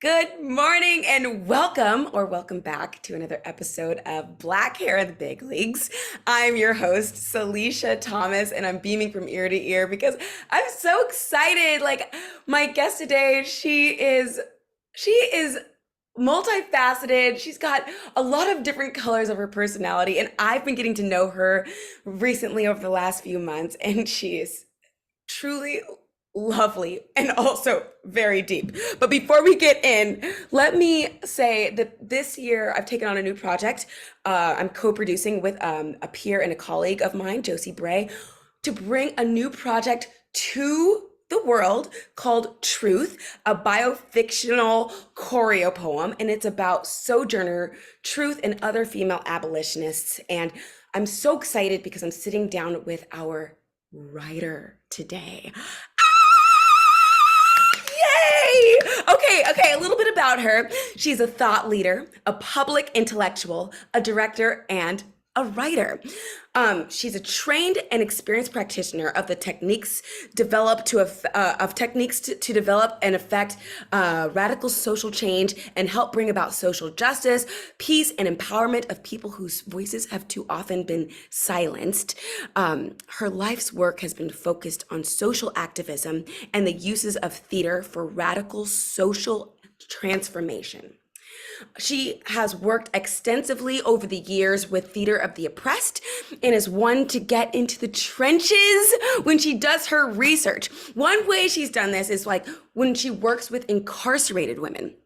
Good morning and welcome back to another episode of Black Hair in the Big Leagues. I'm your host, Salisha Thomas, and I'm beaming from ear to ear because I'm so excited. Like my guest today, she is multifaceted. She's got a lot of different colors of her personality, and I've been getting to know her recently over the last few months, and she is truly lovely and also very deep. But before we get in, let me say that this year I've taken on a new project. I'm co-producing with a peer and a colleague of mine, Josie Bray, to bring a new project to the world called Truth, a biofictional choreopoem, and it's about Sojourner Truth and other female abolitionists. And I'm so excited because I'm sitting down with our writer today. Yay! Okay, a little bit about her. She's a thought leader, a public intellectual, a director, and a writer. She's a trained and experienced practitioner of the techniques developed to develop and affect radical social change and help bring about social justice, peace, and empowerment of people whose voices have too often been silenced. Her life's work has been focused on social activism and the uses of theater for radical social transformation. She has worked extensively over the years with theater of the oppressed and is one to get into the trenches when she does her research. One way she's done this is like when she works with incarcerated women.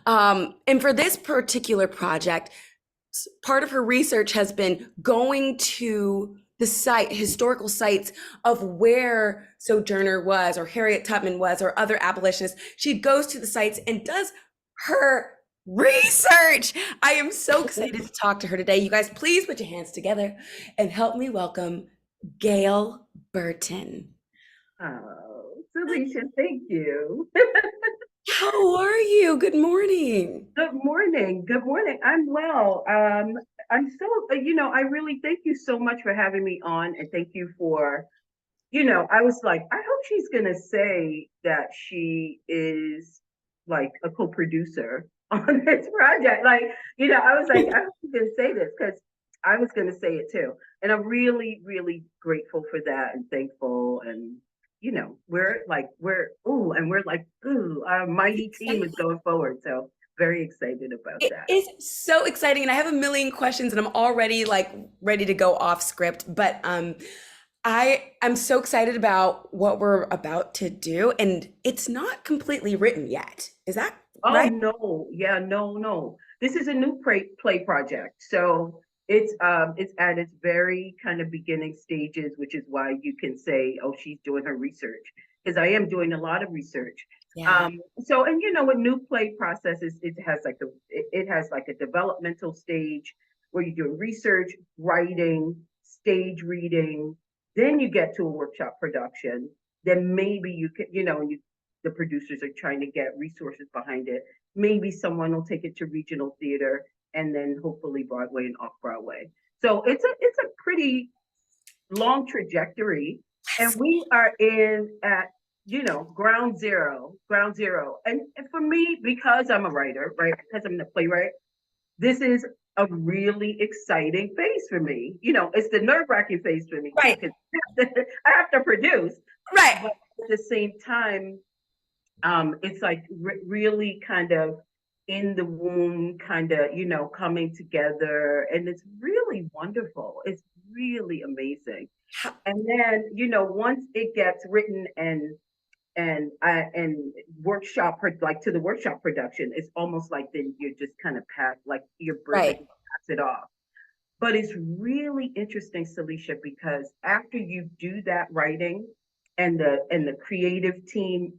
And for this particular project, part of her research has been going to the historical sites of where Sojourner was, or Harriet Tubman was, or other abolitionists. She goes to the sites and does her research. I am so excited to talk to her today. You guys, please put your hands together and help me welcome Gail Burton. Oh, Salisha, thank you. How are you? Good morning. Good morning. Good morning. I'm well. I'm so, I really thank you so much for having me on, and thank you for, I was like, I hope she's gonna say that she is like a co-producer on this project. Like, I was like, I hope she's gonna say this because I was gonna say it too. And I'm really, really grateful for that and thankful. And we're like, our mighty team is going forward. So very excited about that. It is so exciting, and I have a million questions, and I'm already like ready to go off script. But I'm so excited about what we're about to do, and it's not completely written yet. Is that right? No, yeah, no. This is a new play project. So it's at its very kind of beginning stages, which is why you can say, oh, she's doing her research, because I am doing a lot of research. Yeah. So, and a new play process is it has like a developmental stage where you do research, writing, stage reading, then you get to a workshop production. Then maybe you can, the producers are trying to get resources behind it. Maybe someone will take it to regional theater, and then hopefully Broadway and off Broadway. So it's a pretty long trajectory, and we are at ground zero. And for me, because I'm a writer, right? Because I'm the playwright, this is a really exciting phase for me. It's the nerve-wracking phase for me, Right. Because I have to produce, Right. but at the same time, it's like really kind of in the womb, kind of coming together, and it's really wonderful. It's really amazing. And then once it gets written and workshop like to the workshop production, it's almost like then you're just kind of like you're Right. pass it off. But it's really interesting, Salisha, because after you do that writing and the creative team,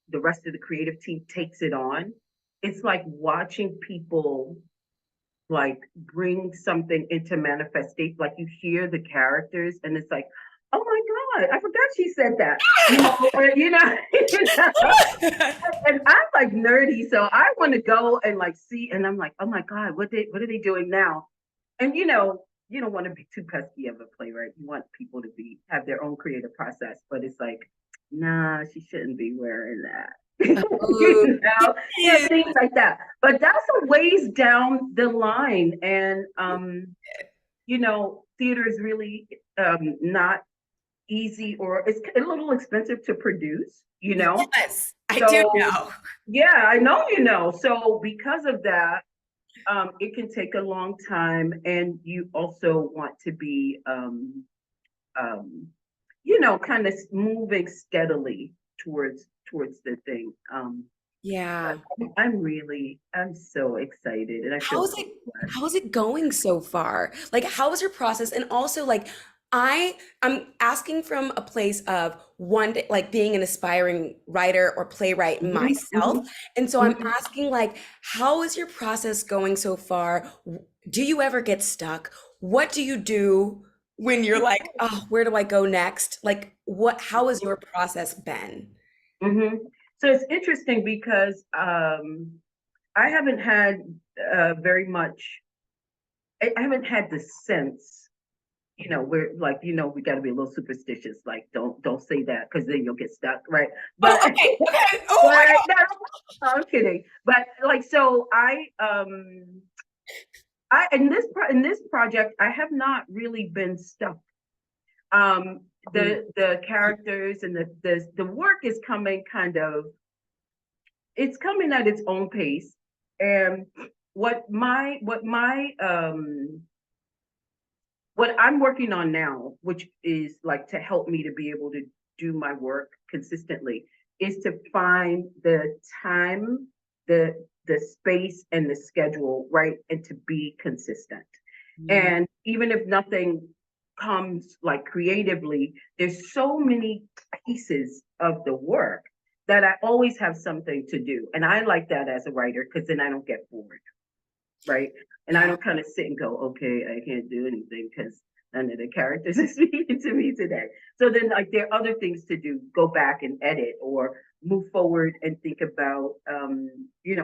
the rest of the creative team takes it on, it's like watching people like bring something into manifestation. Like you hear the characters and it's like, oh my God, I forgot she said that. And I'm like nerdy, so I want to go and like see, and I'm like, oh my God, what are they doing now? And you don't want to be too pesky of a playwright. You want people to have their own creative process, but it's like, nah, she shouldn't be wearing that. Oh, Things like that. But that's a ways down the line. And, theater is really not easy, or it's a little expensive to produce, yes, I do So, know. yeah, I know So because of that, it can take a long time, and you also want to be, um, kind of moving steadily towards the thing. Yeah. I'm so excited, and I feel How is so it blessed. how is it going so far? Like, how was your process? And also, like, I'm asking from a place of one day, like being an aspiring writer or playwright Mhm, myself. mhm, And so I'm mhm. asking, like, how is your process going so far? Do you ever get stuck? What do you do when you're like, oh, where do I go next? Like, how has your process been? Mhm. So it's interesting because I haven't had very much. I haven't had the sense, we're like, we got to be a little superstitious. Like, don't say that because then you'll get stuck, right? Oh, But, okay, okay. Oh but my no, I'm kidding. But like, so I in this project, I have not really been stuck. Um, God. the characters and the work is coming it's coming at its own pace. And what I'm working on now, which is like to help me to be able to do my work consistently, is to find the time, the space, and the schedule, right, and to be consistent. Mm. And even if nothing comes like creatively, there's so many pieces of the work that I always have something to do. And I like that as a writer because then I don't get bored, right? And I Yeah. don't kind of sit and go, okay, I can't do anything because none of the characters are speaking to me today. So then, like, there are other things to do: go back and edit, or move forward and think about,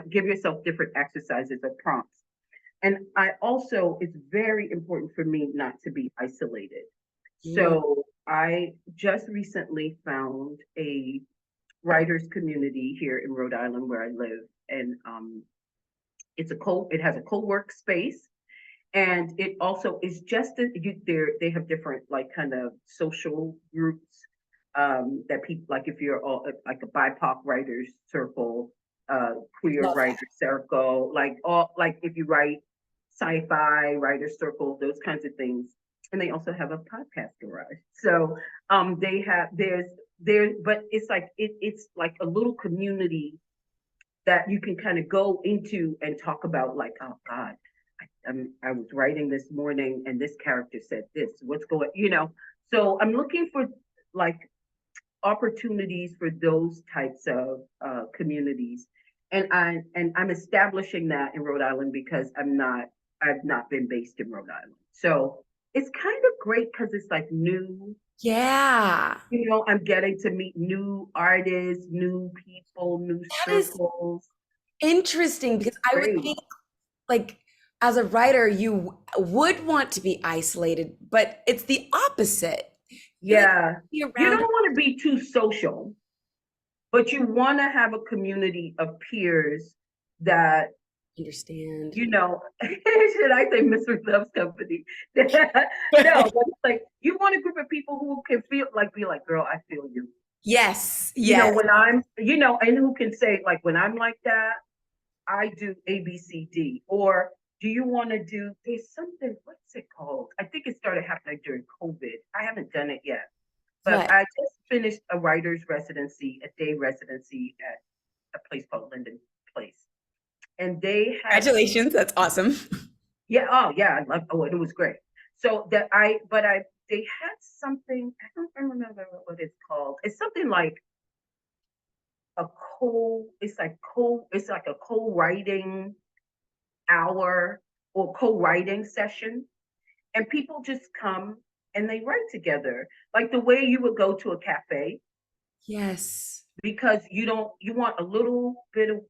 give yourself different exercises or prompts. And I also, it's very important for me not to be isolated. Mm. So I just recently found a writers community here in Rhode Island where I live, and it has a co-work space, and it also is just they have different like kind of social groups, that people, like if you're all like a BIPOC writers circle, queer Love writer circle, like all, like if you write sci-fi writer circle, those kinds of things. And they also have a podcast garage. So they have there's but it's like a little community that you can kind of go into and talk about, like, oh God, I was writing this morning and this character said this. What's going? So I'm looking for like opportunities for those types of communities, and I'm establishing that in Rhode Island because I've not been based in Rhode Island. So it's kind of great because it's like new. Yeah. I'm getting to meet new artists, new people, new That is circles. interesting because I would Great. think, like, as a writer, you would want to be isolated, but it's the opposite. You like Yeah. be You around, don't want to be too social, but you want to have a community of peers that, understand. should I say Mr. Love's company? No, but it's like you want a group of people who can be like, girl, I feel you. Yes, yes. When I'm, and who can say, like, when I'm like that, I do ABCD. Or do you want to do, there's something, what's it called? I think it started happening during COVID. I haven't done it yet. But What? I just finished a writer's residency, a day residency at a place called Linden Place. And they had, Congratulations, that's awesome. yeah, oh yeah, it was great. So they had something, I don't remember what it's called. It's something like a it's like a co-writing hour or co-writing session. And people just come and they write together, like the way you would go to a cafe, Yes. because you want a little bit of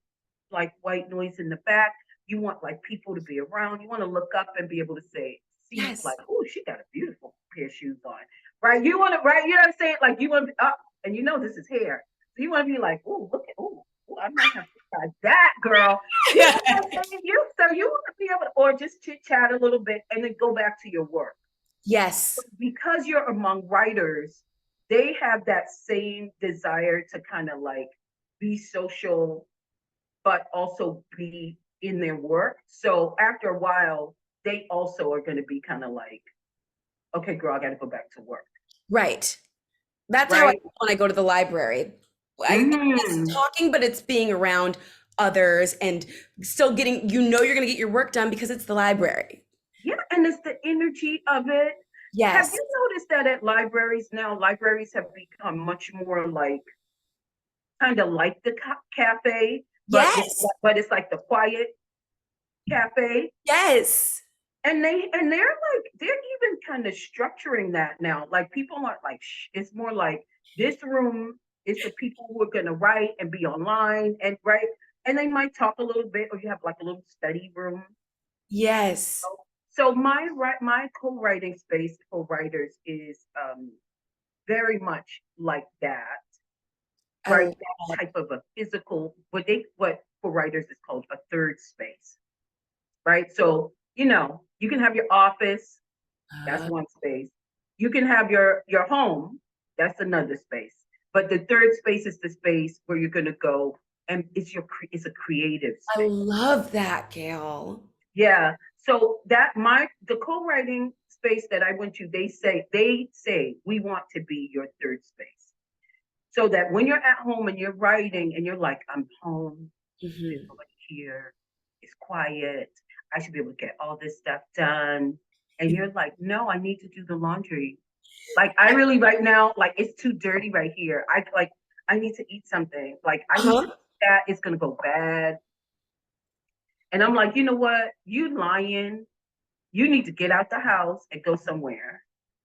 like white noise in the back. You want like people to be around. You want to look up and be able to see Yes. like, oh, she got a beautiful pair of shoes on, right? You want to, right? You know what I'm saying? Like you want to be up, and this is hair. So you want to be like, oh, look at, oh. I might have to try that, girl. You know what I'm saying? You want to be able to, or just chit chat a little bit and then go back to your work. Yes. Because you're among writers, they have that same desire to kind of like be social, but also be in their work. So after a while, they also are going to be kind of like, okay, girl, I got to go back to work. Right. That's how I Right. feel when I go to the library. It's Mm. talking, but it's being around others and still getting, you're going to get your work done because it's the library. Yeah, and it's the energy of it. Have Yes. you noticed that at libraries now, libraries have become much more like kind of like the cafe, but Yes. it's like the quiet cafe. Yes. And they're like they're even kind of structuring that now. Like people aren't like it's more like this room is the people who are gonna write and be online and write, and they might talk a little bit, or you have like a little study room. Yes. So my co-writing space for writers is very much like that, I right? love That that. type of a physical what for writers is called a third space, right? So you can have your office. That's Uh, one space. You can have your home. That's another space. But the third space is the space where you're gonna go, and it's a creative I space. love that, Gail. Yeah. So the co-writing space that I went to, they say we want to be your third space. So that when you're at home and you're writing and you're like, I'm home, there's Mhm. nobody here, it's quiet, I should be able to get all this stuff done. And you're like, no, I need to do the laundry. Like I really right now, like it's too dirty right here. I need to eat something. Like I need to Uh-huh. that it's gonna go bad. And I'm like, you know what? You lying. You need to get out the house and go somewhere.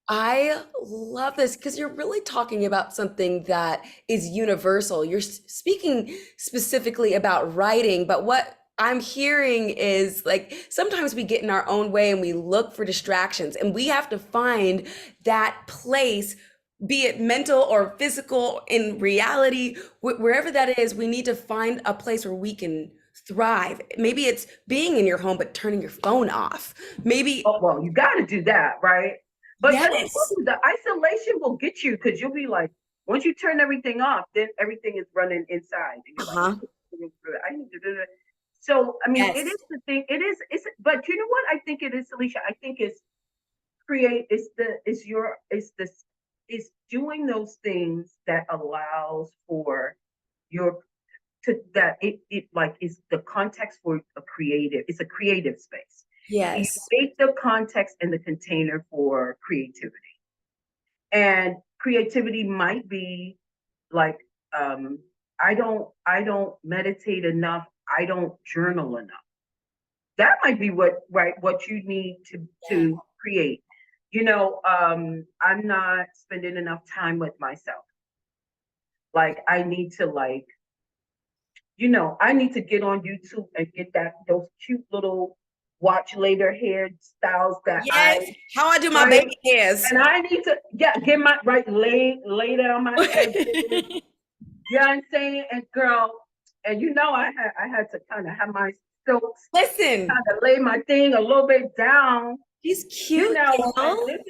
I love this because you're really talking about something that is universal. You're speaking specifically about writing, but what I'm hearing is like sometimes we get in our own way and we look for distractions, and we have to find that place, be it mental or physical, in reality, wherever that is, we need to find a place where we can thrive. Maybe it's being in your home, but turning your phone off. Maybe, Oh well, you got to do that, right? But let me tell yes. you, the isolation will get you because you'll be like, once you turn everything off, then everything is running inside, and you're like, Uh-huh. I need to do that. So I mean, it Yes. is the thing. It is. It's. But you know what I think it is, Salisha? I think it's create. It's the. It's your. It's this. It's doing those things that allows for your to that it like is the context for a creative. It's a creative space. You Yes. make the context and the container for creativity. And creativity might be like, um, I don't meditate enough. I don't journal enough. That might be what you need Yeah. to create. I'm not spending enough time with myself. Like I need to I need to get on YouTube and get those cute little watch later hairstyles that I Yes. How I do my right. baby hairs. And I need to get my right lay down my edges. You know what I'm saying? And girl, and I had to kind of have my strokes, Listen, kind of lay my thing a little bit down, she's cute, and Gail. this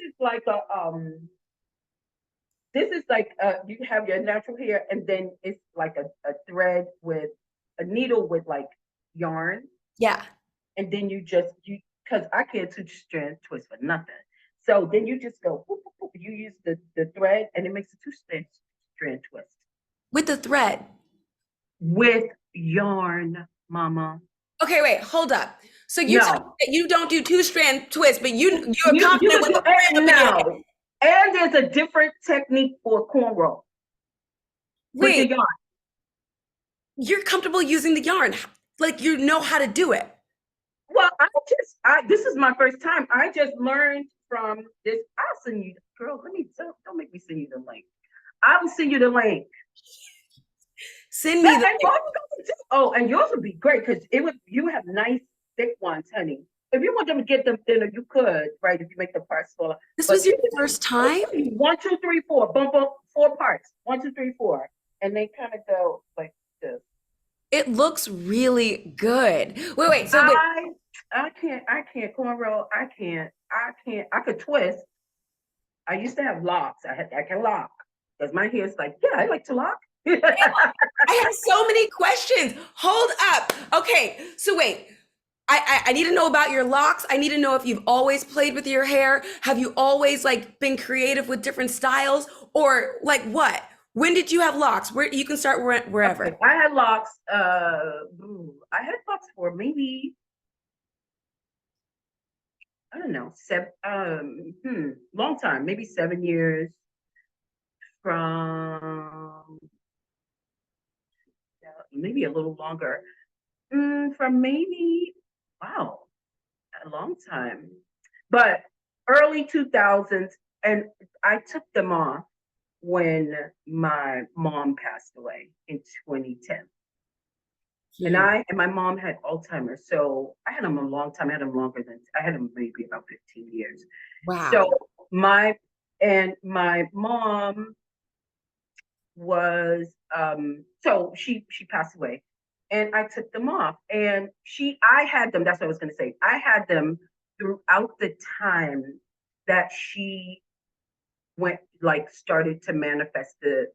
is like you have your natural hair, and then it's like a thread with a needle with like yarn, Yeah. and then you because I can't two strand twist for nothing. So then you just go whoop, whoop, whoop. You use the thread, and it makes a two strand twist With the thread. with yarn, mama. Okay, wait, hold up. So you tell me No, that you don't do two-strand twists, but you're you confident could with do the thread it up in your hair. now. And there's a different technique for cornrow with Wait, the yarn. you're comfortable using the yarn. Like you know how to do it. Well, this is my first time. I just learned from this. I'll send you, girl. Don't make me send you the link. I will send you the link. Send me That the and link. oh, and yours would be great because you have nice thick ones, honey. If you want them to get them thinner, you could, right? If you make the parts smaller. This But was your first time? one, two, three, four, boom, boom, four parts. One, two, three, four. And they kind of go like this. It looks really good. Wait. So wait. I can't cornrow. I could twist. I used to have locks. I can lock. Because my hair's like, yeah, I like to lock. I have so many questions. Hold up. Okay, so wait. I need to know about your locks. I need to know if you've always played with your hair. Have you always like been creative with different styles, or like what? When did you have locks? Where you can start wherever. Okay, I had locks. I had locks for maybe, I don't know, long time, maybe 7 years, from maybe a little longer. From maybe, wow, a long time, but early 2000s, and I took them off when my mom passed away in 2010. And my mom had Alzheimer's, so I had them a long time. I had them I had them maybe about 15 years. Wow. So my mom was, so she passed away, and I took them off, and I had them. That's what I was going to say. I had them throughout the time that she started to manifest the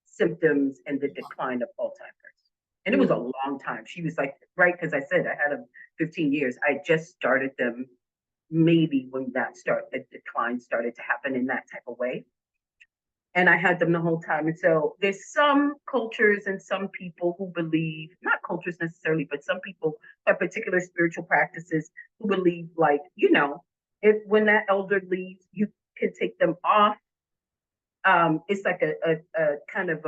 symptoms and the decline of Alzheimer's. And it was a long time. She was like, right, because I said I had them 15 years. I just started them maybe when the decline started to happen in that type of way. And I had them the whole time. And so there's some cultures and some people who believe, not cultures necessarily, but some people have particular spiritual practices who believe, like, if when that elder leaves, you can take them off. It's like a kind of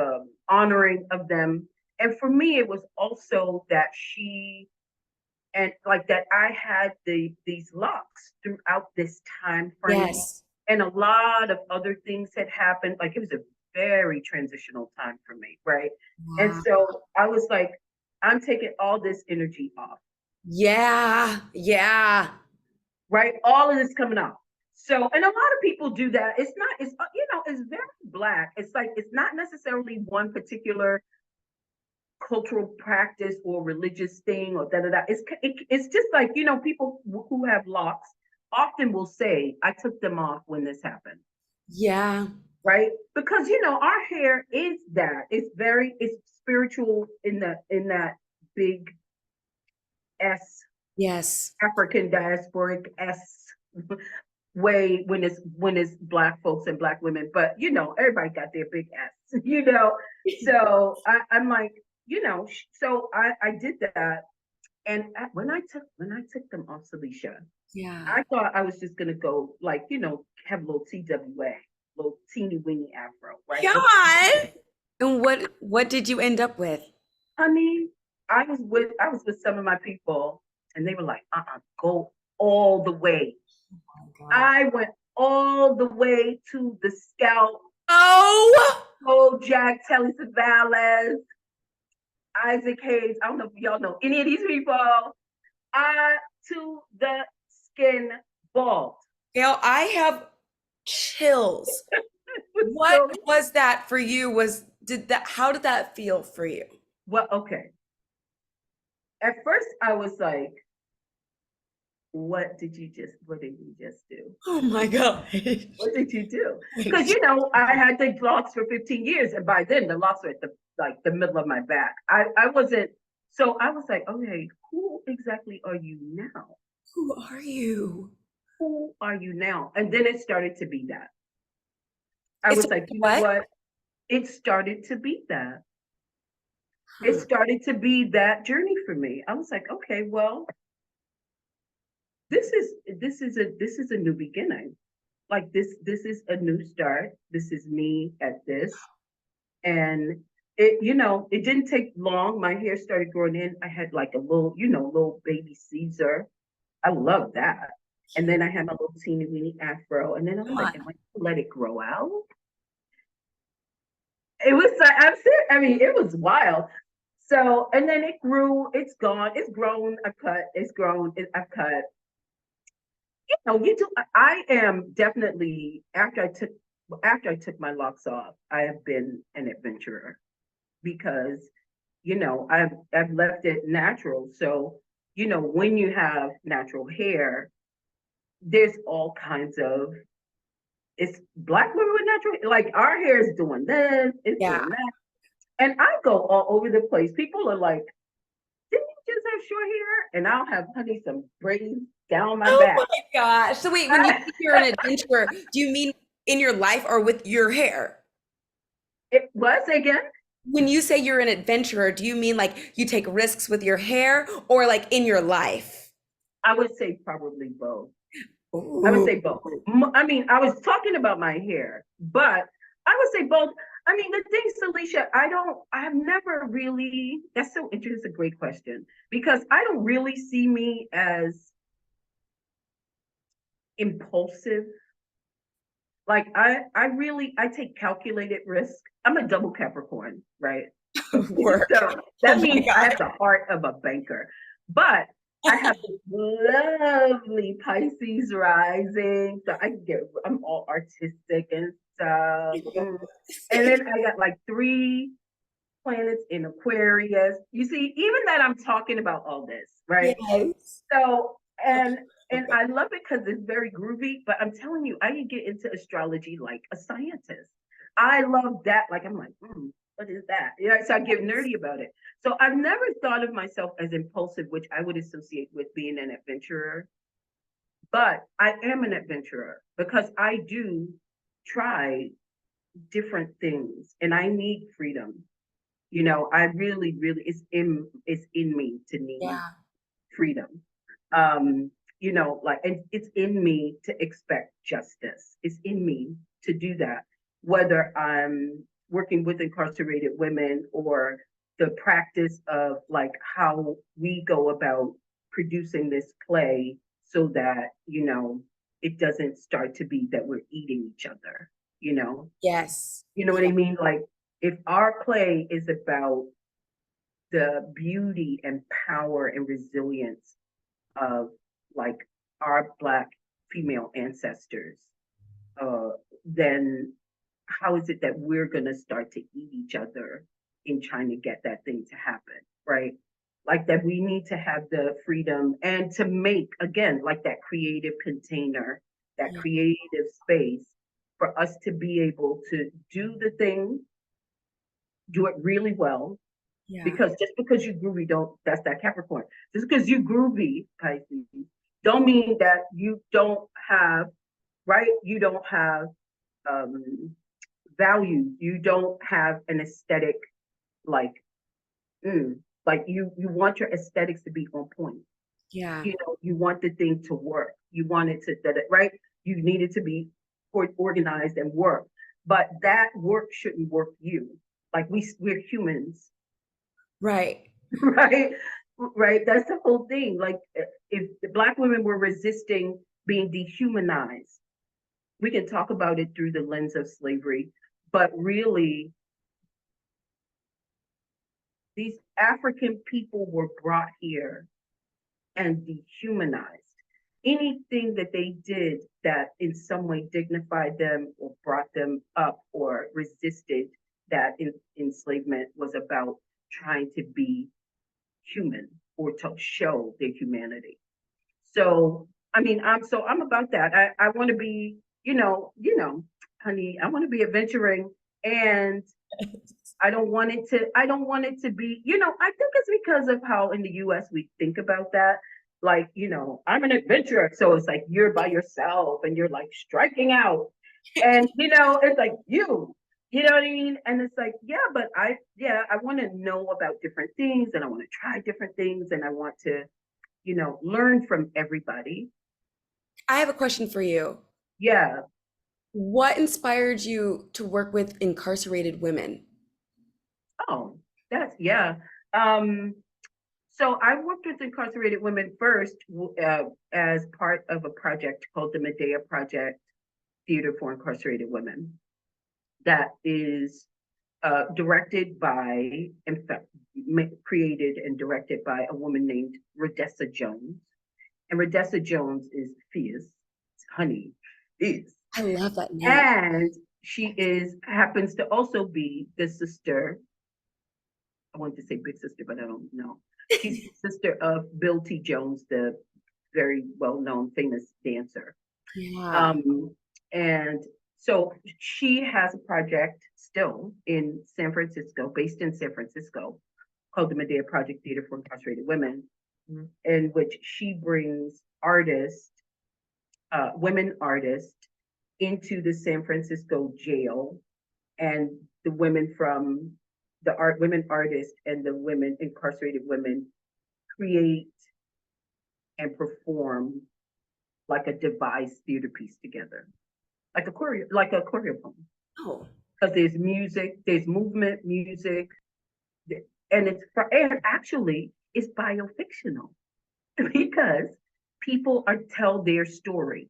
honoring of them. And for me, it was also that that I had these locks throughout this time frame. Yes. And a lot of other things had happened. Like, it was a very transitional time for me, right? Wow. And so I was like, I'm taking all this energy off. Yeah. Right? All of this coming off. So, and a lot of people do that. It's very Black. It's like, it's not necessarily one particular cultural practice or religious thing or da-da-da. It's just like, people who have locks often will say, I took them off when this happened. Yeah. Right? Because, our hair is that. It's spiritual in that big S. Yes. African diasporic S way when it's Black folks and Black women. But, everybody got their big S, So I'm like, so I did that. And when I took them off, Salisha, yeah, I thought I was just gonna go, like, have a little TWA, little teeny weeny afro, right? God. And what did you end up with? Honey, I was with some of my people, and they were like, go all the way. Oh, I went all the way to the scalp. Oh, Jack, Telly Savalas, Isaac Hayes. I don't know if y'all know any of these people. To the skin bald. Gail, I have chills. What was that for you? How did that feel for you? Well, okay. At first I was like, what did you just do? Oh my God. What did you do? Because, I had the locks for 15 years, and by then the locks were at the middle of my back. I wasn't, so I was like, okay, who exactly are you now? Who are you? Who are you now? And then it started to be that. I was like, you know what? It started to be that. It started to be that journey for me. I was like, okay, well, this is a new beginning. Like, this is a new start. This is me at this. And it didn't take long. My hair started growing in. I had like a little baby Caesar. I love that. And then I had my little teeny weeny afro. And then I was like, am I gonna let it grow out? It was, it was wild. So, and then it grew, it's gone, it's grown, I've cut, it's grown, I've cut. I am definitely, after I took my locks off, I have been an adventurer, because, I've left it natural. So, when you have natural hair, there's all kinds of, it's Black women with natural, like our hair is doing this, it's Yeah. doing that. And I go all over the place. People are like, didn't you just have short hair? And I'll have, honey, some braids down my Oh back. my gosh. So wait, when you say you're an adventurer, do you mean in your life or with your hair? It was again. When you say you're an adventurer, do you mean like you take risks with your hair or like in your life? I would say probably both. I would Ooh. say both. I mean, I was talking about my hair, but I would say both. I mean, the thing, Salisha, I've never really, that's so interesting. It's a great question because I don't really see me as impulsive. Like I take calculated risk. I'm a double Capricorn, right? Work. So Oh that my means I God. have the heart of a banker. But I have this lovely Pisces rising. So I'm all artistic and stuff. And then I got like 3 planets in Aquarius. You see, even that I'm talking about all this, right? Yes. So, and I love it because it's very groovy, but I'm telling you, I can get into astrology like a scientist. I love that. Like, I'm like, what is that? So I get nerdy about it. So I've never thought of myself as impulsive, which I would associate with being an adventurer. But I am an adventurer because I do try different things and I need freedom. I really, really, it's in me to need Yeah. freedom. Like, and it's in me to expect justice. It's in me to do that, whether I'm working with incarcerated women or the practice of like how we go about producing this play so that, it doesn't start to be that we're eating each other, you know? Yes. You know what I mean? Like if our play is about the beauty and power and resilience of like our Black female ancestors, uh, then how is it that we're going to start to eat each other in trying to get that thing to happen, right? Like that we need to have the freedom and to make, again, like that creative container, that Yeah. creative space for us to be able to do the thing, do it really well, Yeah. because just because you groovy don't, that's that Capricorn. Just because you groovy, Pisces, don't mean that you don't have, right? You don't have um value. You don't have an aesthetic like like you want your aesthetics to be on point. Yeah. You want the thing to work. You want it to that right? You need it to be organized and work. But that work shouldn't work you. Like we're humans. Right. Right? Right. That's the whole thing. Like if the Black women were resisting being dehumanized, we can talk about it through the lens of slavery, but really, these African people were brought here and dehumanized. Anything that they did that in some way dignified them or brought them up or resisted that enslavement was about trying to be human or to show their humanity. So I mean, I'm about that. I want to be, honey, I want to be adventuring, and I don't want it to be, I think it's because of how in the US we think about that. Like, I'm an adventurer. So it's like you're by yourself and you're like striking out. And it's like you know what I mean? And it's like, I want to know about different things and I want to try different things and I want to, learn from everybody. I have a question for you. Yeah. What inspired you to work with incarcerated women? Oh, that's yeah. Um, So I worked with incarcerated women first as part of a project called the Medea Project Theater for Incarcerated Women. That is directed by, in fact, created and directed by a woman named Rodessa Jones. And Rodessa Jones is fierce, honey, is. I love that name. And she happens to also be the sister I wanted to say big sister, but I don't know. She's the sister of Bill T. Jones, the very well-known famous dancer. Yeah. And so she has a project still in San Francisco, based in San Francisco, called the Medea Project Theater for Incarcerated Women, in which she brings artists, women artists, into the San Francisco jail, and the women from women artists and the women incarcerated women create and perform like a devised theater piece together, like a choreopoem. Oh. Because there's music, there's movement, music, and actually it's biofictional because people tell their story,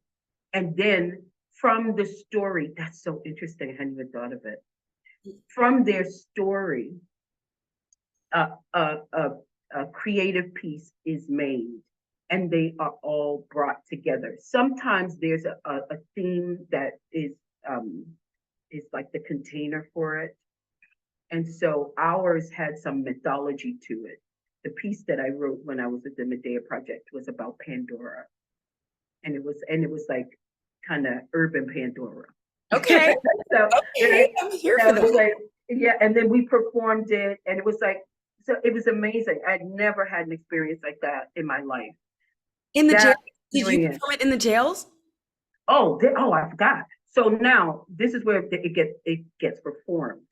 and then from the story, that's so interesting. I hadn't even thought of it. From their story, a creative piece is made, and they are all brought together. Sometimes there's a theme that is like the container for it. And so ours had some mythology to it. The piece that I wrote when I was at the Medea Project was about Pandora. And it was like kind of urban Pandora. Okay. So, okay. I'm here for that. Like, yeah, and then we performed it, and it was like, so it was amazing. I'd never had an experience like that in my life. In the jail? Did you perform it in the jails? Oh, I forgot. So now this is where it gets performed.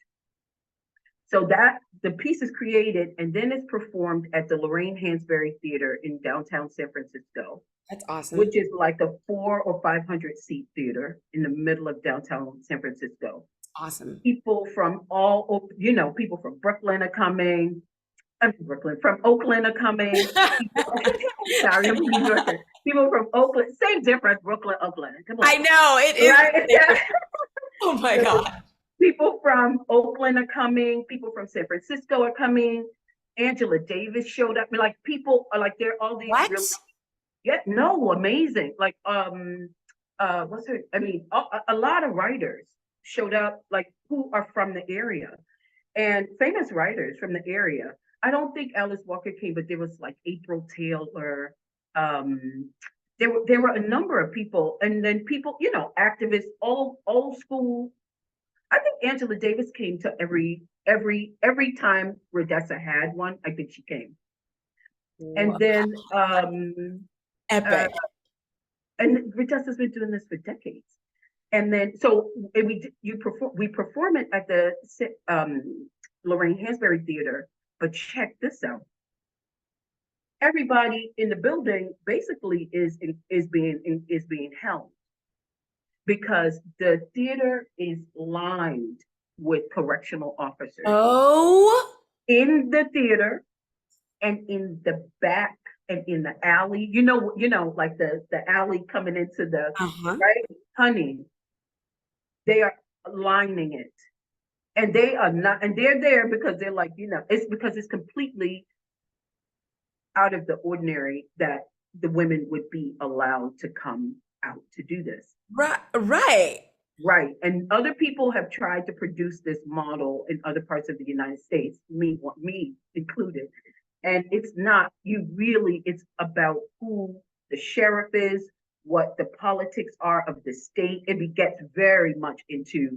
So that the piece is created and then it's performed at the Lorraine Hansberry Theater in downtown San Francisco. That's awesome. Which is like a 400 or 500 seat theater in the middle of downtown San Francisco. Awesome. People from people from Brooklyn are coming. From Oakland are coming. Sorry, I'm New Yorker. People from Oakland, same difference, Brooklyn, Oakland. Come on. I know, it is. Right? Oh my God. People from Oakland are coming. People from San Francisco are coming. Angela Davis showed up. Like people are like, there are all these amazing. Like, what's her? I mean, a lot of writers showed up, like who are from the area, and famous writers from the area. I don't think Alice Walker came, but there was like April Taylor. There were a number of people, and then people, activists, old school. I think Angela Davis came to every time Redessa had one. I think she came, and then epic. And Redessa's been doing this for decades. And then so we perform it at the Lorraine Hansberry Theater. But check this out. Everybody in the building basically is being held because the theater is lined with correctional officers. Oh, in the theater and in the back and in the alley, like the alley coming into the right, honey. They are lining it. And they are not, and they're there because they're like, it's because it's completely out of the ordinary that the women would be allowed to come out to do this. Right. And other people have tried to produce this model in other parts of the United States, me included. And it's not, it's about who the sheriff is, what the politics are of the state. It gets very much into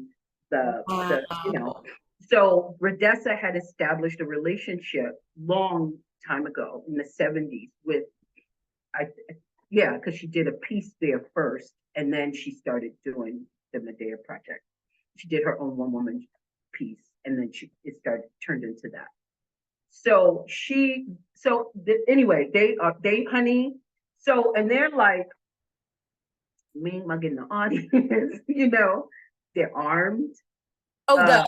so Redessa had established a relationship long time ago in the 70s with, because she did a piece there first, and then she started doing the Medea Project. She did her own one-woman piece, and then it turned into that. So anyway, they honey. So, and they're like, mean mugging the audience, they're armed. Oh,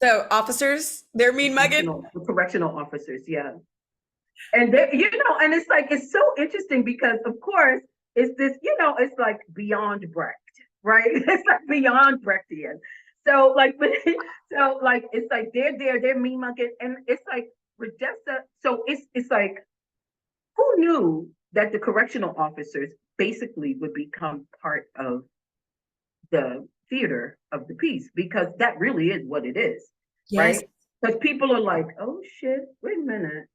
the officers, they're mean mugging? The correctional officers, yeah. And they, and it's like, it's so interesting because of course, it's this, it's like beyond Brecht, right? It's like beyond Brechtian. So like, it's like, they're mean mugging, and it's like, Redessa, so it's like, who knew that the correctional officers basically would become part of the theater of the piece, because that really is what it is, yes. Right? Because people are like, oh shit, wait a minute.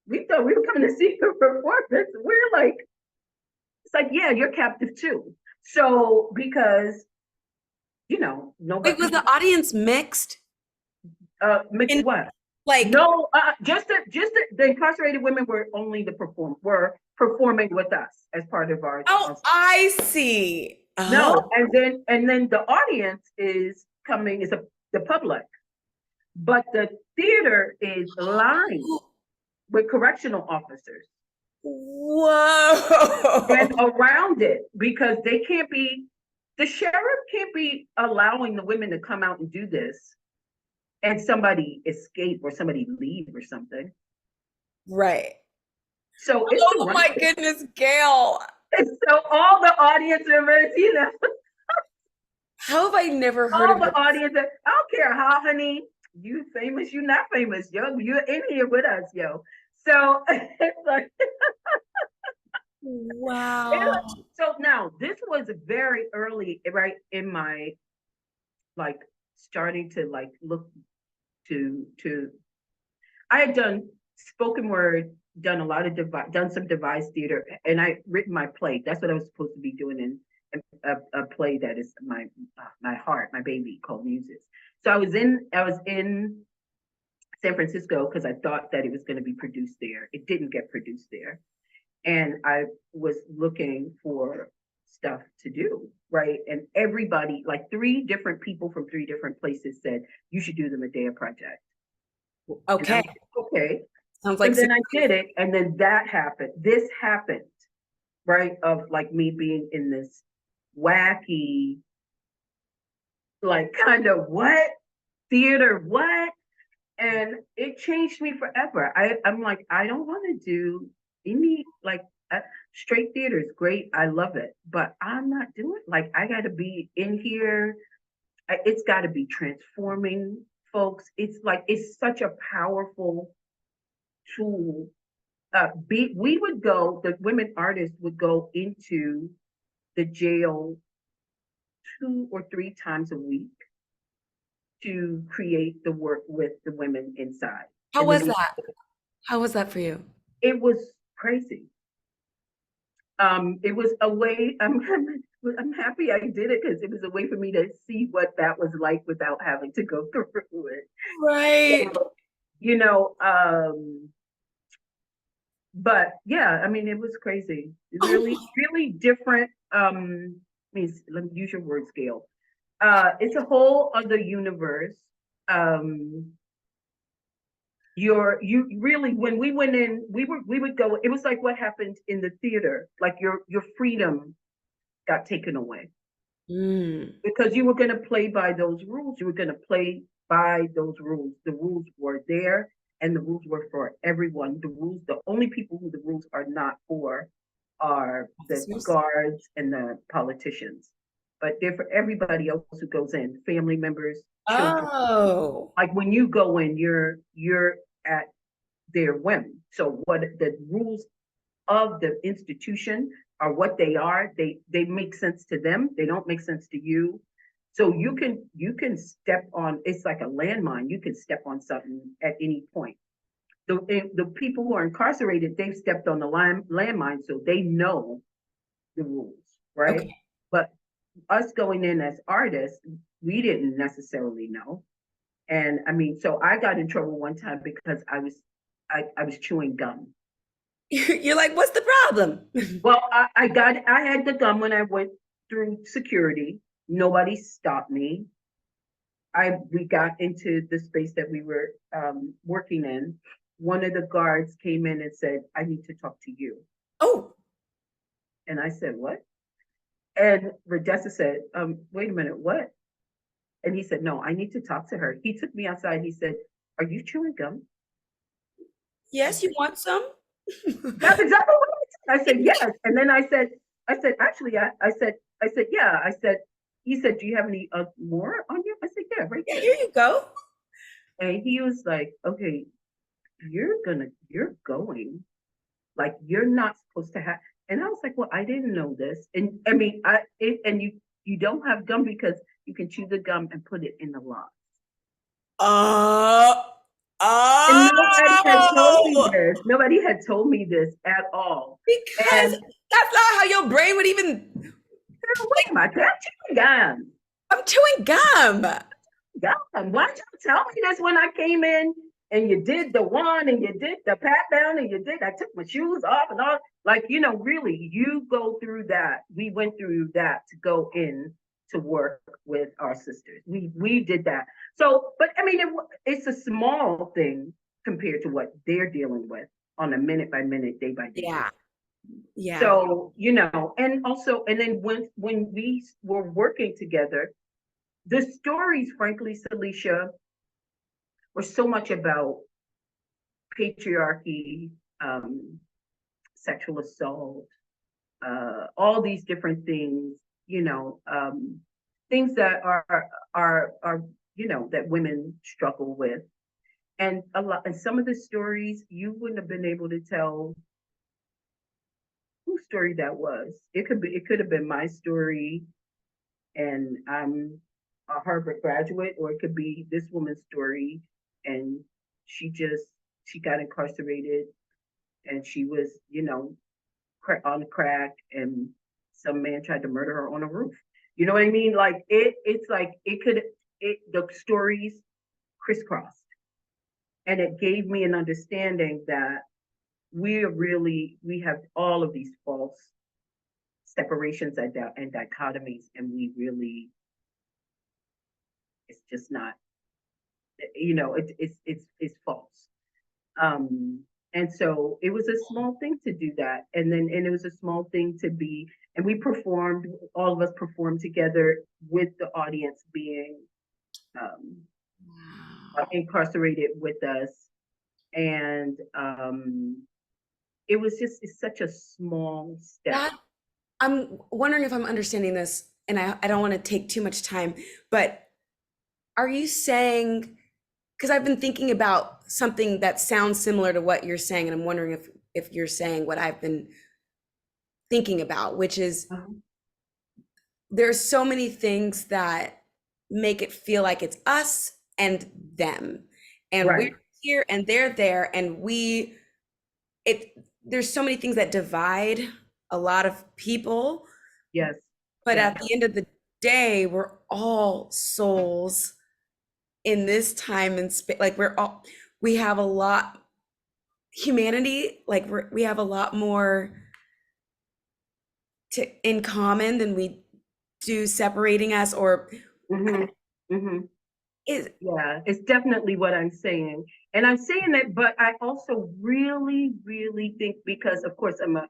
We thought we were coming to see your performance. We're like, it's like, yeah, you're captive too. So because, Wait, was nobody the audience mixed? mixed In what? like, No, the incarcerated women were performing with us as part of our. oh, I see. No, Oh, and then the audience is coming is the public, but the theater is lined with correctional officers whoa. and around it because the sheriff can't be allowing the women to come out and do this and somebody escape or somebody leave or something. Right. So it's Oh my goodness, Gail. so all the audience members, How have I never heard all of the this? audience, I don't care how, honey, you famous, you not famous, yo, you're in here with us, yo. So it's like, Wow. so now this was very early, right, in my like starting to like look to I had done spoken word, done a lot of done some devised theater, and I written my play. That's what I was supposed to be doing in a play that is my heart, my baby, called Muses. So I was in San Francisco because I thought that it was going to be produced there. It didn't get produced there, and I was looking for stuff to do, right? And everybody, like three different people from three different places, said you should do the Medea project. Okay. Like, okay. Sounds like And then I did it, and then that happened. This happened, right? Of like me being in this wacky, like kind of what theater, what? And it changed me forever. I'm like, I don't want to do any like straight theater is great. I love it, but I'm not doing like I got to be in here. It's got to be transforming folks. It's like it's such a powerful tool. We would go, the women artists would go into the jail 2 or 3 times a week to create the work with the women inside. how And then was that? How was that for you? it was crazy. It was a way. I'm happy I did it because it was a way for me to see what that was like without having to go through it. Right. So, you know, but yeah, I mean, it was crazy. Really, Oh, really different. Let me use your word scale. It's a whole other universe. Um, you really when we went in, we would go. It was like what happened in the theater. Like your freedom got taken away because you were going to play by those rules. You were going to play by those rules. The rules were there, and the rules were for everyone. The only people who the rules are not for are the officers. guards and the politicians. But they're for everybody else who goes in, family members, children. Oh. Like when you go in, you're at their whim. So what the rules of the institution are what they are. They make sense to them. They don't make sense to you. So you can step on. It's like a landmine. You can step on something at any point. The people who are incarcerated, they've stepped on the landmine, so they know the rules, right? Okay. But us going in as artists, we didn't necessarily know. And I mean, so I got in trouble one time because I was chewing gum. You're like, what's the problem? Well, I had the gum when I went through security. Nobody stopped me. We got into the space that we were working in. One of the guards came in and said, "I need to talk to you." Oh, And I said, "What?" And Rodessa said, "Wait a minute, what?" And he said, "No, I need to talk to her." He took me outside. He said, "Are you chewing gum?" I yes, you said, want some? "That's exactly what I said." I said, "Yes." And then I said, actually, I said, yeah. I said, he said, "Do you have any more on you?" I said, "Yeah, right Yeah, there." here you go. And he was like, "Okay, you're going. Like, you're not supposed to have." And I was like, "Well, I didn't know this." And I mean, and you don't have gum because you can chew the gum and put it in the law. Uh, And nobody had told me Oh, this. Nobody had told me this at all. because And that's not how your brain would even, girl, what am I? Chewing gum. I'm chewing gum. Gum. Why did you tell me this when I came in and you did the one and you did the pat down and you did, I took my shoes off and all. Like, really, you go through that. We went through that to go in to work with our sisters. We did that. So, but I mean, it's a small thing compared to what they're dealing with on a minute by minute, day by day. Yeah. Yeah. So, and also, and then when we were working together, the stories, frankly, Salisha, were so much about patriarchy, sexual assault, all these different things, things that are that women struggle with. And some of the stories you wouldn't have been able to tell whose story that was. It could have been my story, and I'm a Harvard graduate, or it could be this woman's story, and she got incarcerated, and she was, on crack, and some man tried to murder her on a roof. You know what I mean? Like it's like the stories crisscrossed, and it gave me an understanding that we have all of these false separations and dichotomies, and it's just not, it's false. And so it was a small thing to do that, and it was a small thing to be, and all of us performed together with the audience being incarcerated with us, and it's such a small step. I'm wondering if I'm understanding this, and I don't want to take too much time, but are you saying, because I've been thinking about something that sounds similar to what you're saying, and I'm wondering if you're saying what I've been thinking about, which is there's so many things that make it feel like it's us and them, and Right. we're here and they're there, and there's so many things that divide a lot of people. Yes. But Yes. at the end of the day, we're all souls in this time and space. Like we have a lot, humanity, like we have a lot more in common than we do separating us, or Mm-hmm. Mm-hmm. is Yeah, it's definitely what I'm saying. And I'm saying that, but I also really, really think, because of course I'm a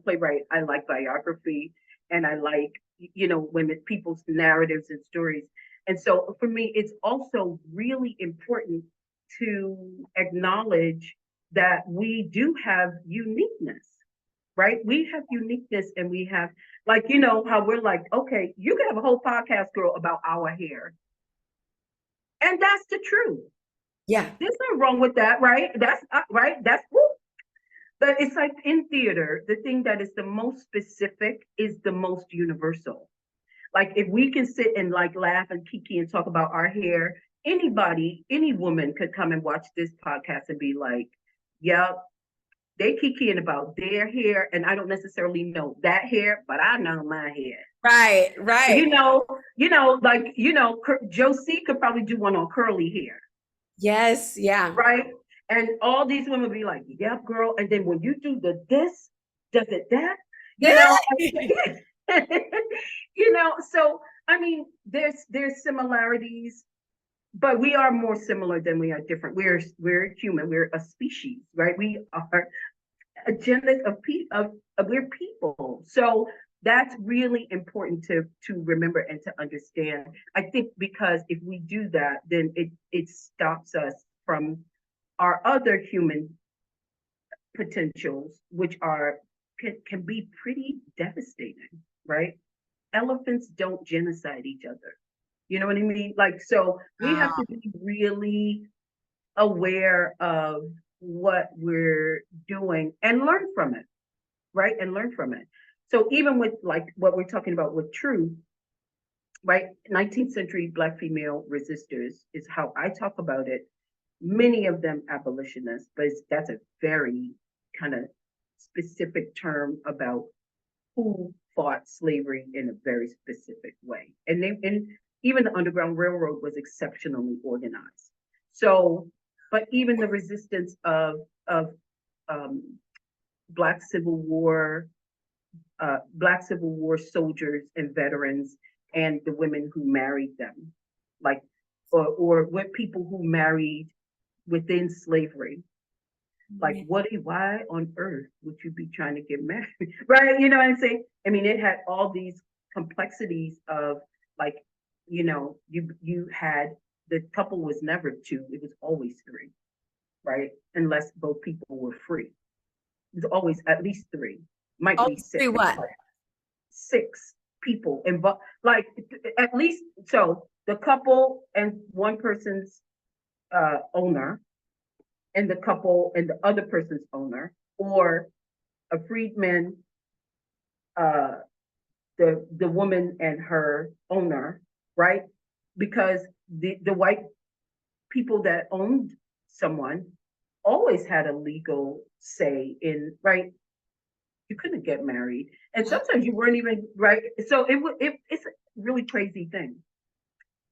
playwright. I like biography, and I like, women, people's narratives and stories. And so for me, it's also really important to acknowledge that we do have uniqueness, right? We have uniqueness, and we have, like, how we're like, okay, you can have a whole podcast, girl, about our hair. And that's the truth. yeah. There's nothing wrong with that, right? That's right. That's woo. But it's like in theater, the thing that is the most specific is the most universal. Like if we can sit and like laugh and kiki and talk about our hair, any woman could come and watch this podcast and be like, yep, they kikiing about their hair, and I don't necessarily know that hair, but I know my hair. Right. Josie could probably do one on curly hair. Yes, yeah. Right? And all these women be like, yep, girl. And then when you do this, does it that? So I mean, there's similarities, but we are more similar than we are different. We're human, we're a species, right? We are a genus of we're people. So that's really important to remember and to understand. I think because if we do that, then it stops us from our other human potentials, which can be pretty devastating, right? Elephants don't genocide each other. You know what I mean? Like, so we have to be really aware of what we're doing and learn from it, right? And learn from it. So even with like what we're talking about with truth, right? 19th century Black female resistors is how I talk about it. many of them abolitionists, but that's a very kind of specific term about who fought slavery in a very specific way. And even the Underground Railroad was exceptionally organized. So, but even the resistance of um, Black Civil War, Black Civil War soldiers and veterans, and the women who married them, like, or what people who married within slavery. Like, why on earth would you be trying to get married? Right? You know what I'm saying? I mean, it had all these complexities of, like, you had, the couple was never two, it was always three, right? Unless both people were free. It was always at least three, might be Always six. free what? Six people involved, like, at least. So the couple and one person's owner, and the couple and the other person's owner, or a freedman, uh, the woman and her owner, right? Because the white people that owned someone always had a legal say in, right? You couldn't get married, and sometimes you weren't even, right. So it's a really crazy thing.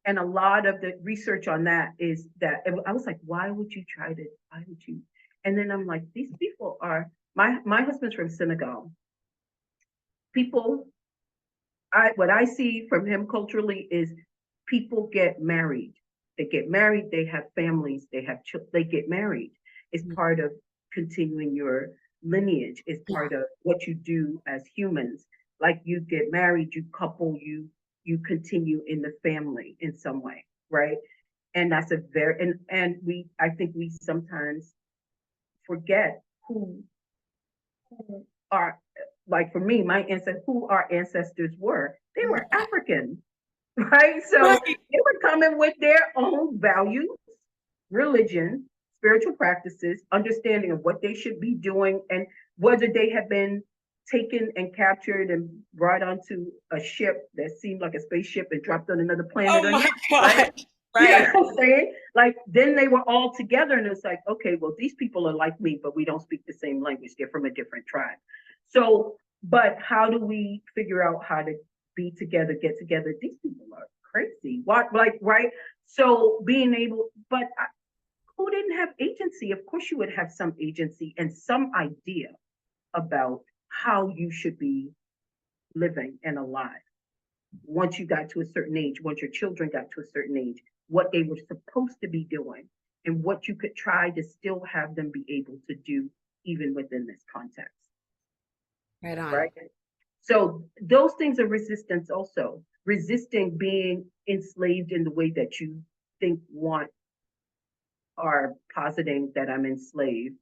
And a lot of the research on that is that I was like, why would you try to? Why would you? And then I'm like, these people are, my husband's from Senegal. People, what I see from him culturally is people get married. They get married. They have families. They have children. They get married. It's part of continuing your lineage. It's part of what you do as humans. Like, you get married, you couple, you continue in the family in some way, right? And that's a very, and I think we sometimes forget who are, like, for me, my ancestors, who our ancestors were. They were African, right? So they were coming with their own values, religion, spiritual practices, understanding of what they should be doing, and whether they had been taken and captured and brought onto a ship that seemed like a spaceship and dropped on another planet. Oh my God. Right? You know what I'm saying? Like, then they were all together, and it's like, okay, well, these people are like me, but we don't speak the same language. They're from a different tribe. So, but how do we figure out how to be together, get together? These people are crazy. What, like, right? So being able, but who didn't have agency? Of course, you would have some agency and some idea about how you should be living and alive once you got to a certain age, once your children got to a certain age, what they were supposed to be doing, and what you could try to still have them be able to do even within this context. Right on. Right? So those things are resistance also. Resisting being enslaved in the way that you think are positing that I'm enslaved.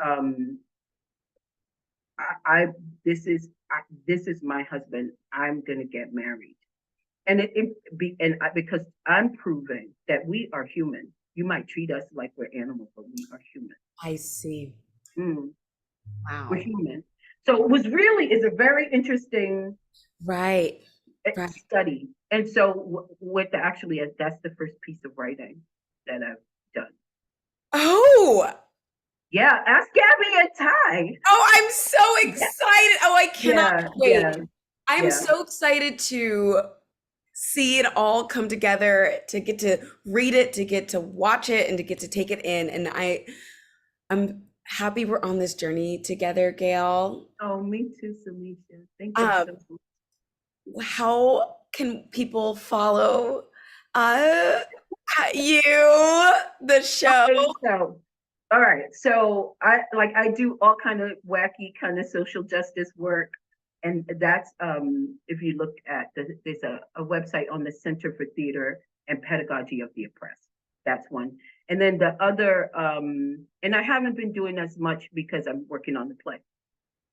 Um, I this is my husband. I'm gonna get married, and because I'm proving that we are human. You might treat us like we're animals, but we are human. I see. Mm, Wow. we're human. So it was really is a very interesting Right. study. And so what actually that's the first piece of writing that I've done. Oh. Yeah, ask Gabby and Ty. Oh, I'm so excited. Oh, I cannot wait. I'm so excited to see it all come together, to get to read it, to get to watch it, and to get to take it in. And I'm happy we're on this journey together, Gail. Oh, me too, Salisha. Thank you so much. How can people follow you, the show? Okay, so, all right. So I do all kind of wacky kind of social justice work. And that's if you look at there's a website on the Center for Theater and Pedagogy of the Oppressed. That's one. And then the other, and I haven't been doing as much because I'm working on the play.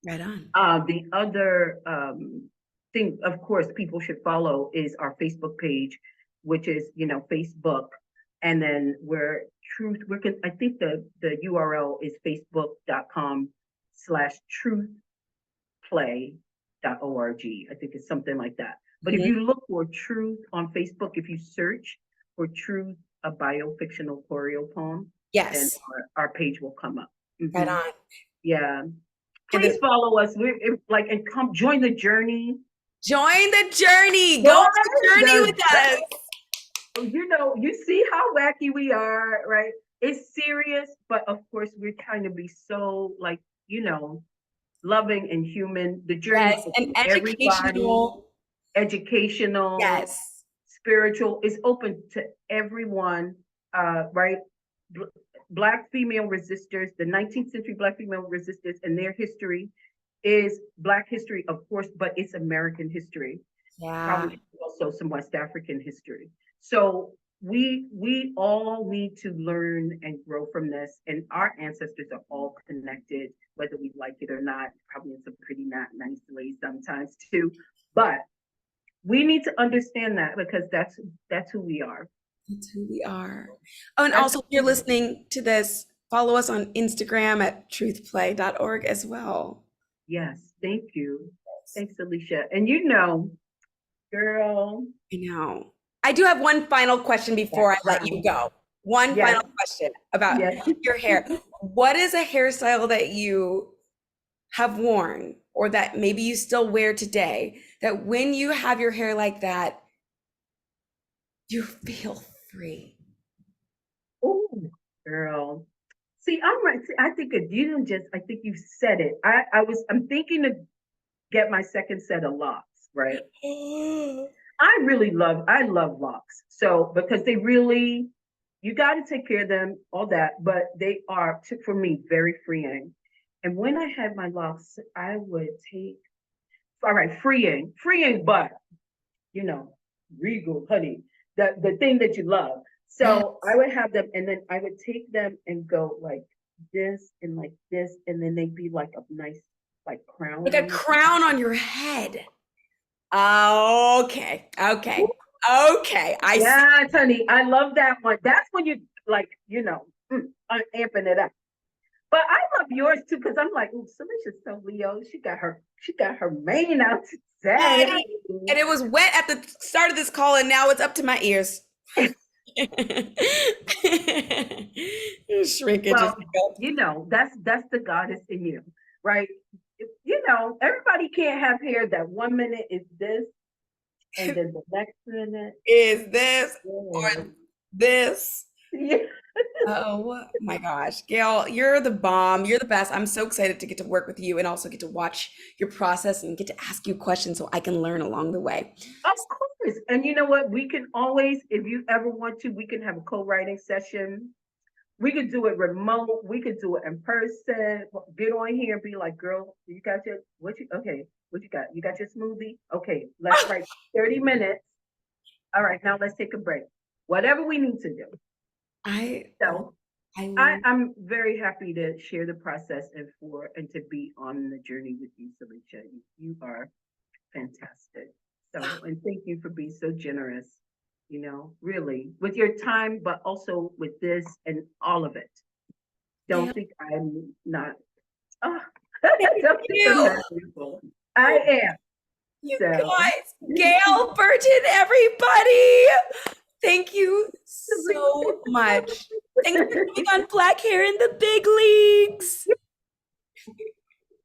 Right on. The other thing, of course, people should follow is our Facebook page, which is, Facebook. And then I think the URL is facebook.com/truthplay.org. I think it's something like that. But if you look for Truth on Facebook, if you search for Truth a biofictional choreopoem, then Yes. our page will come up. Right Mhm. on. Yeah. Okay, Please follow us. And come join the journey. join the journey. Go on the Join journey the with us. you see how wacky we are, right? It's serious, but of course we're trying to be so like, loving and human. The journey Yes, is and open to everybody, educational. educational, Yes. spiritual, is open to everyone, right? Black female resistors, the 19th century Black female resistors and their history is Black history, of course, but it's American history, Yeah. probably also some West African history. So we all need to learn and grow from this, and our ancestors are all connected, whether we like it or not. Probably in some pretty not nice ways sometimes too, but we need to understand that because that's who we are. That's who we are. Oh, and That's also, if you're listening to this, follow us on Instagram at truthplay.org as well. yes. Thank you. Thanks, Salisha. And girl. I know. I do have one final question before I let you go. One Yes. final question about Yes. your hair. What is a hairstyle that you have worn or that maybe you still wear today that when you have your hair like that, you feel free? Oh, girl. See, I'm right. See, I think if you didn't I think you said it. I'm thinking to get my second set of locks, right? I love locks. So, because you got to take care of them, all that, but they are, for me, very freeing. And when I had my locks, I would take, all right, freeing, but, you know, regal, honey, the thing that you love. Yes. So I would have them, and then I would take them and go like this, and then they'd be like a nice, like crown. Like a crown on your head. Okay. Yes, honey, I love that one. That's when you like, I'm amping it up. But I love yours too, because I'm like, oh, Salisha's so Leo. She got her mane out today. And it was wet at the start of this call, and now it's up to my ears. Shrinkage. Well, that's the goddess in you, right? Everybody can't have hair that 1 minute is this, and then the next minute is this or this. Yeah. Oh my gosh, Gail, you're the bomb. You're the best. I'm so excited to get to work with you and also get to watch your process and get to ask you questions so I can learn along the way. Of course. And you know what? We can always, if you ever want to, we can have a co-writing session. We could do it remote. We could do it in person. Get on here and be like, girl, you got what you got? You got your smoothie? Okay, let's write 30 minutes. All right, now let's take a break. Whatever we need to do. I'm very happy to share the process and to be on the journey with you, Salisha. You are fantastic. So, and thank you for being so generous, really, with your time, but also with this and all of it. Don't think I'm not. Oh, don't think I'm not beautiful. I am. You guys, Gail Burton, everybody. Thank you so much. Thanks for being on Black Hair in the Big Leagues.